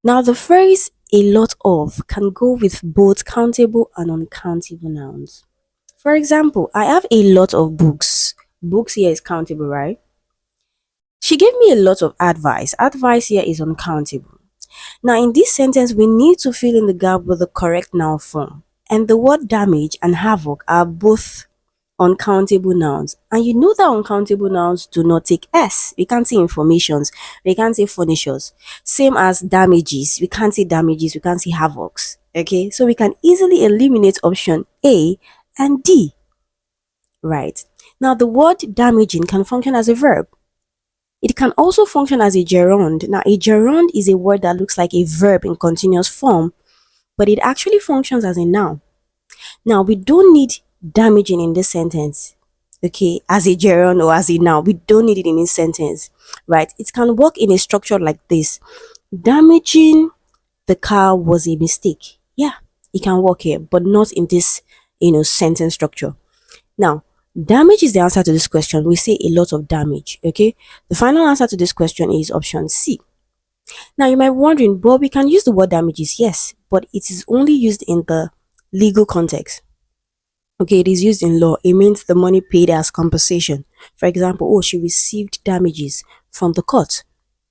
Now, the phrase a lot of can go with both countable and uncountable nouns. For example, I have a lot of books. Books here is countable, right? She gave me a lot of advice. Advice here is uncountable. Now, in this sentence, we need to fill in the gap with the correct noun form. And the word damage and havoc are both uncountable nouns. And you know that uncountable nouns do not take S. We can't say informations. We can't say furnitures. Same as damages. We can't say damages. We can't say havocs. Okay, so we can easily eliminate option A and D. Right. Now, the word damaging can function as a verb. It can also function as a gerund. Now, a gerund is a word that looks like a verb in continuous form, but it actually functions as a noun. Now, we don't need damaging in this sentence, okay, as a gerund or as a noun. We don't need it in this sentence, right? It can work in a structure like this. Damaging the car was a mistake. Yeah, it can work here, but not in this, sentence structure. Now, damage is the answer to this question. We say a lot of damage, okay? The final answer to this question is option C. Now, you might be wondering, but we can use the word damages, yes, but it is only used in the legal context. Okay, it is used in law. It means the money paid as compensation. For example, oh, she received damages from the court.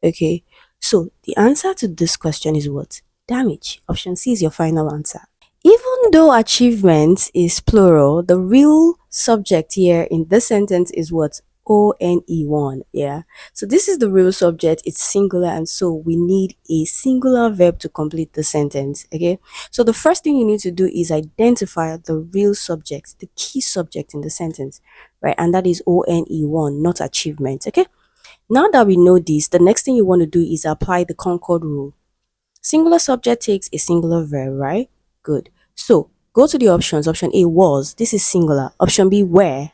Okay, so the answer to this question is what? Damage. Option C is your final answer. Even though achievement is plural, the real subject here in this sentence is what? ONE1. Yeah. So this is the real subject. It's singular, and so we need a singular verb to complete the sentence. Okay. So the first thing you need to do is identify the real subject, the key subject in the sentence, right? And that is ONE1, not achievement. Okay. Now that we know this, the next thing you want to do is apply the Concord rule. Singular subject takes a singular verb, right? Good. So go to the options. Option A was, this is singular. Option B were,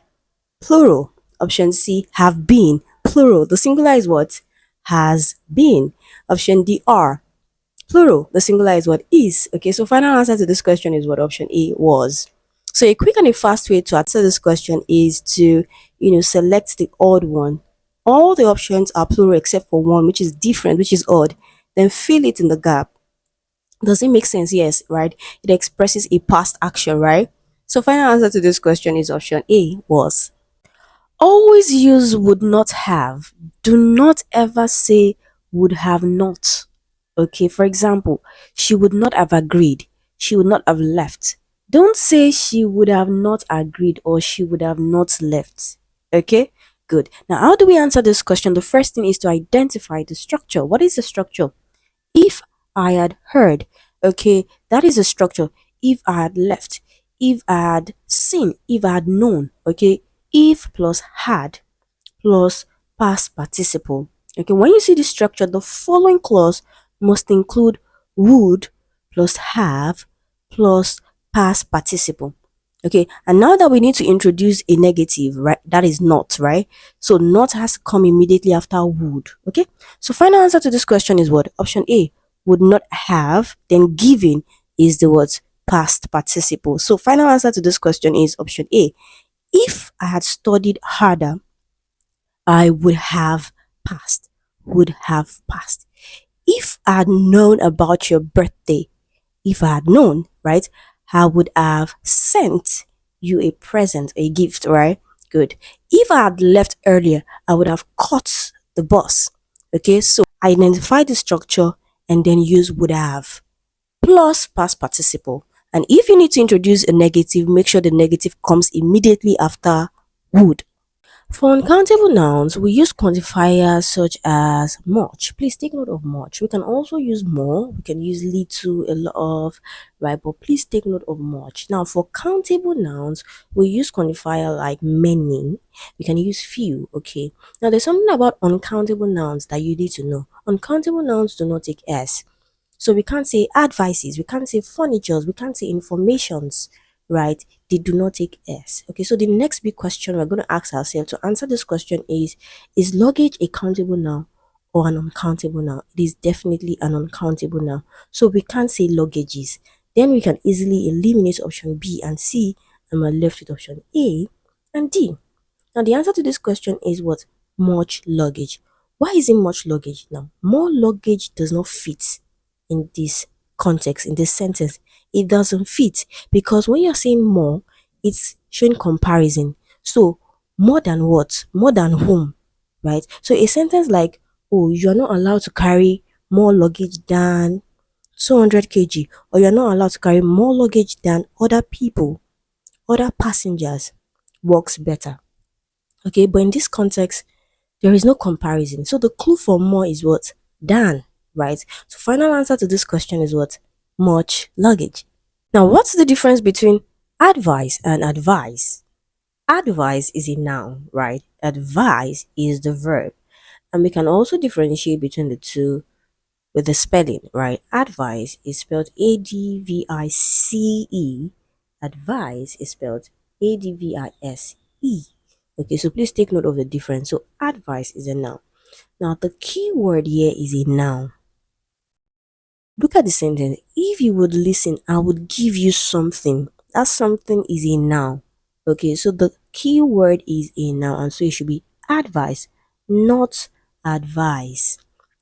plural. Option C have been, plural. The singular is what? Has been. Option D are, plural. The singular is what? Is. Okay, so final answer to this question is what? Option A was. So a quick and a fast way to answer this question is to, select the odd one. All the options are plural except for one, which is different, which is odd. Then fill it in the gap. Does it make sense? Yes, right? It expresses a past action, right? So final answer to this question is option A was. Always use would not have. Do not ever say would have not. Okay, for example, she would not have agreed. She would not have left. Don't say she would have not agreed or she would have not left. Okay, good. Now, how do we answer this question? The first thing is to identify the structure. What is the structure? If I had heard, okay, that is a structure. If I had left, if I had seen, if I had known, okay, if plus had plus past participle. Okay, when you see the structure, the following clause must include would plus have plus past participle. Okay, and now that we need to introduce a negative, right? That is not, right? So not has to come immediately after would. Okay, so final answer to this question is what? Option A, would not have, then given is the word past participle. So final answer to this question is option A. If I had studied harder, I would have passed. Would have passed. If I had known about your birthday, if I had known, right, I would have sent you a present, a gift, right? Good. If I had left earlier, I would have caught the bus. Okay, so identify the structure and then use would have plus past participle. And if you need to introduce a negative, make sure the negative comes immediately after would. For uncountable nouns, we use quantifiers such as much. Please take note of much. We can also use more. We can use little, a lot of, right? But please take note of much. Now, for countable nouns, we use quantifier like many. We can use few, okay? Now, there's something about uncountable nouns that you need to know. Uncountable nouns do not take S. So we can't say advices, we can't say furnitures, we can't say informations, right? They do not take S. Okay, so the next big question we're going to ask ourselves to answer this question is luggage a countable noun or an uncountable noun? It is definitely an uncountable noun. So we can't say luggages. Then we can easily eliminate option B and C, and we're left with option A and D. Now the answer to this question is what? Much luggage. Why is it much luggage? Now, more luggage does not fit in this context, in this sentence. It doesn't fit because when you're saying more, it's showing comparison. So more than what? More than whom? Right? So a sentence like, oh, you're not allowed to carry more luggage than 200 kg, or you're not allowed to carry more luggage than other people, other passengers, works better. Okay, but in this context, there is no comparison. So the clue for more is what? Than, right? So final answer to this question is what? Much luggage. Now, what's the difference between advice and advise? Advise is a noun, right? Advise is the verb. And we can also differentiate between the two with the spelling, right? Advice is spelled Advice. Advise is spelled Advise. Okay, so please take note of the difference. So advice is a noun. Now the key word here is a noun. Look at the sentence. If you would listen, I would give you something. That something is a noun. Okay, so the key word is a noun, and so it should be advice, not advice.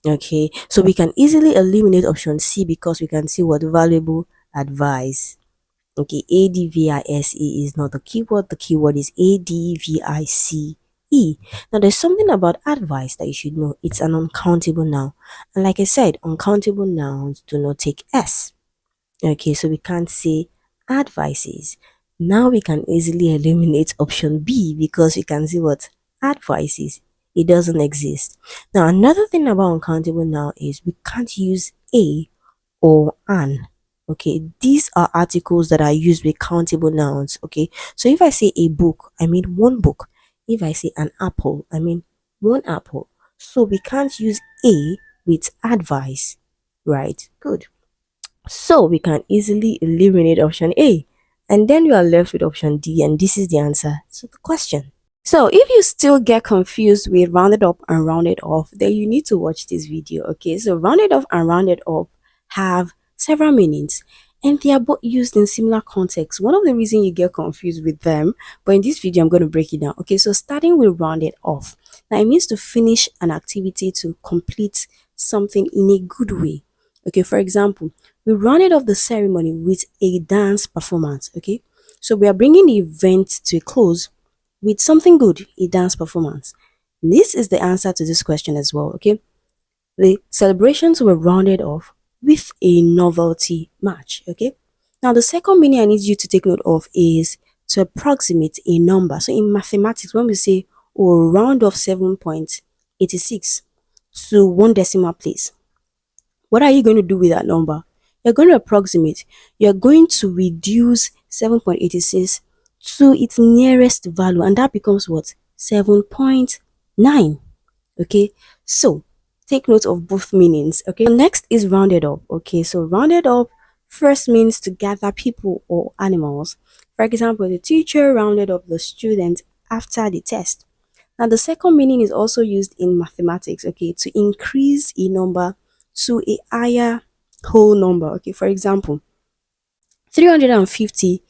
Okay, so we can easily eliminate option C because we can see what valuable advice. Okay, advice is not the keyword. The keyword is advice. Now, there's something about advice that you should know. It's an uncountable noun. And like I said, uncountable nouns do not take S. Okay, so we can't say advices. Now we can easily eliminate option B because we can see what advices. It doesn't exist. Now, another thing about uncountable noun is we can't use a or an. Okay, these are articles that are used with countable nouns. Okay, so if I say a book, I mean one book. If I say an apple, I mean one apple. So we can't use a with advice, right? Good. So we can easily eliminate option A, and then we are left with option D, and this is the answer to the question. So if you still get confused with rounded up and rounded off, then you need to watch this video. Okay, so rounded off and rounded up have several meanings, and they are both used in similar contexts. One of the reasons you get confused with them, but in this video I'm going to break it down. Okay, so starting with rounded off. Now it means to finish an activity, to complete something in a good way. Okay, for example, we rounded off the ceremony with a dance performance. Okay, so we are bringing the event to a close with something good, a dance performance. This is the answer to this question as well. Okay, the celebrations were rounded off with a novelty match. Okay, now the second meaning I need you to take note of is to approximate a number. So in mathematics, when we say, oh, round off 7.86 to one decimal place, what are you going to do with that number? You're going to approximate. You're going to reduce 7.86 to its nearest value, and that becomes what? 7.9. Okay, so take note of both meanings. Okay, so next is rounded up. Okay, so rounded up first means to gather people or animals. For example, the teacher rounded up the students after the test. Now the second meaning is also used in mathematics. Okay, to increase a number to a higher whole number. Okay, for example, 350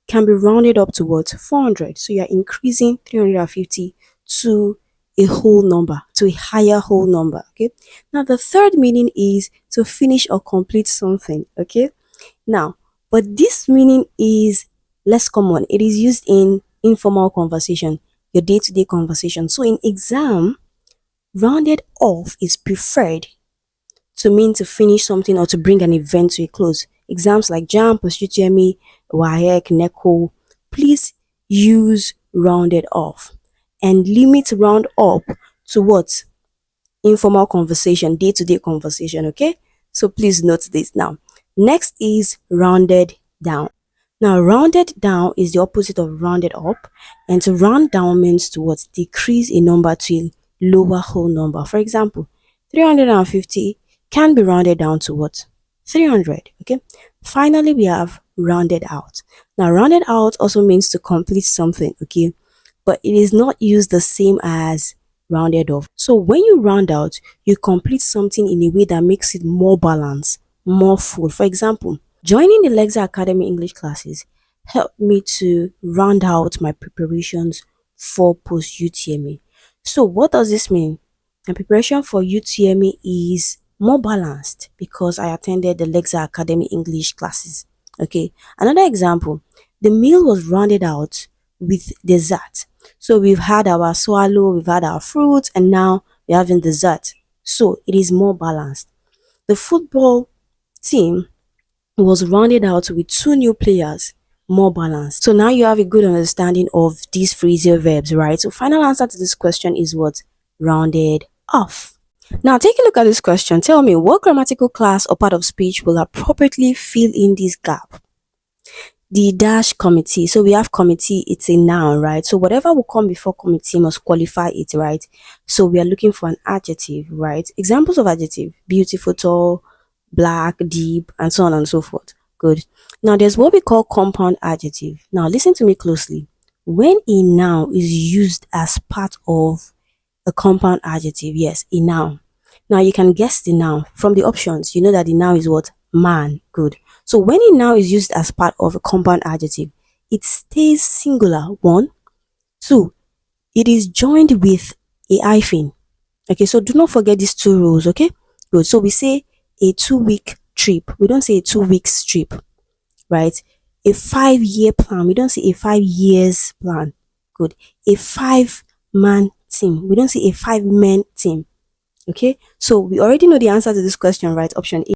can be rounded up to what? 400. So you're increasing 350 to a whole number, to a higher whole number. Okay, now the third meaning is to finish or complete something. Okay, now but this meaning is less common. It is used in informal conversation, your day-to-day conversation. So in exam, rounded off is preferred to mean to finish something or to bring an event to a close. Exams like JAMB, Post-UTME, WAEC, NECO, please use rounded off and limit round up to what? Informal conversation, day-to-day conversation. Okay, so please note this. Now next is rounded down. Now rounded down is the opposite of rounded up, and to round down means to what? Decrease a number to a lower whole number. For example, 350 can be rounded down to what? 300. Okay, finally we have rounded out. Now rounded out also means to complete something. Okay, but it is not used the same as rounded off. So when you round out, you complete something in a way that makes it more balanced, more full. For example, joining the Lexis Academy English classes helped me to round out my preparations for post-UTME. So what does this mean? My preparation for UTME is more balanced because I attended the Lexis English classes. Okay. Another example, the meal was rounded out with dessert. So we've had our swallow, we've had our fruits, and now we're having dessert. So it is more balanced. The football team was rounded out with two new players, more balanced. So now you have a good understanding of these phrasal verbs, right? So final answer to this question is what? Rounded off. Now take a look at this question. Tell me what grammatical class or part of speech will appropriately fill in this gap. The dash committee. So we have committee, it's a noun, right? So whatever will come before committee must qualify it, right? So we are looking for an adjective, right? Examples of adjective: beautiful, tall, black, deep, and so on and so forth. Good. Now there's what we call compound adjective. Now listen to me closely. When a noun is used as part of a compound adjective, yes, a noun. Now you can guess the noun from the options. You know that the noun is what? Man. Good. So when a noun is used as part of a compound adjective, it stays singular. One. Two, it is joined with a hyphen. Okay, so do not forget these two rules. Okay, good. So we say a 2-week trip. We don't say a 2 weeks trip, right? A 5-year plan. We don't say a 5 years plan. Good. A 5-man team. We don't say a 5-men team. Okay, so we already know the answer to this question, right? Option A